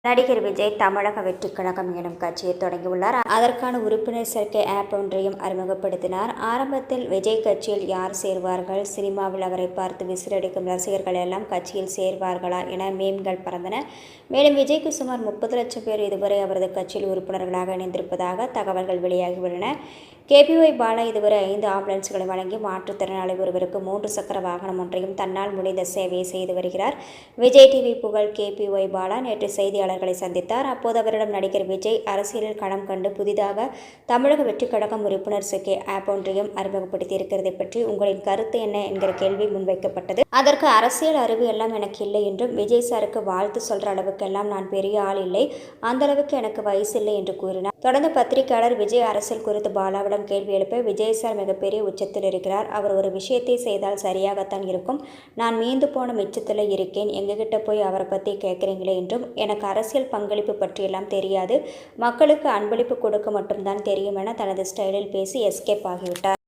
நடிகர் விஜய் தமிழக வெற்றிக் கழகம் எனும் கட்சியை தொடங்கியுள்ளார். அதற்கான உறுப்பினர் சேர்க்கை ஆப் ஒன்றையும் அறிமுகப்படுத்தினார். ஆரம்பத்தில் விஜய் கட்சியில் யார் சேர்வார்கள், சினிமாவில் அவரை பார்த்து விசிலடிக்கும் ரசிகர்கள் எல்லாம் கட்சியில் சேர்வார்களா என மீம்கள் பறந்தன. மேலும் விஜய்க்கு சுமார் 30 லட்சம் பேர் இதுவரை அவரது கட்சியில் உறுப்பினர்களாக இணைந்திருப்பதாக தகவல்கள் வெளியாகியுள்ளன. KPY பாலா இதுவரை 5 ஆம்புலன்ஸ்களை வழங்கி மாற்றுத்திறனாளி ஒருவருக்கு 3 சக்கர வாகனம் ஒன்றையும் தன்னால் முடிந்த சேவையை செய்து வருகிறார். விஜய் டிவி புகழ் KPY பாலா நேற்று செய்தியாளர்களை சந்தித்தார். அப்போது அவரிடம் நடிகர் விஜய் அரசியலில் களம் கண்டு புதிதாக தமிழக வெற்றிக் கழகம் உறுப்பினர் சேர்க்கை ஆப் ஒன்றையும் அறிமுகப்படுத்தியிருக்கிறதை பற்றி உங்களின் கருத்து என்ன என்கிற கேள்வி முன்வைக்கப்பட்டது. அதற்கு அரசியல் அறிவு எல்லாம் எனக்கு இல்லை என்றும், விஜய் சாருக்கு வாழ்த்து சொல்ற அளவுக்கெல்லாம் நான் பெரிய ஆள் இல்லை, அந்த அளவுக்கு எனக்கு வயசு இல்லை என்று கூறினார். தொடர்ந்து பத்திரிகையாளர் விஜய் அரசியல் குறித்து பாலாவிடம் கேள்வி எழுப்ப, விஜய் சார் மிகப்பெரிய உச்சத்தில் இருக்கிறார், அவர் ஒரு விஷயத்தை செய்தால் சரியாகத்தான் இருக்கும், நான் மீந்து போன மிச்சத்தில் இருக்கேன், எங்ககிட்ட போய் அவரை பற்றி கேட்குறீங்களே என்றும், எனக்கு அரசியல் பங்களிப்பு பற்றியெல்லாம் தெரியாது, மக்களுக்கு அன்பளிப்பு கொடுக்க மட்டும்தான் தெரியும் என தனது ஸ்டைலில் பேசி எஸ்கேப் ஆகிவிட்டார்.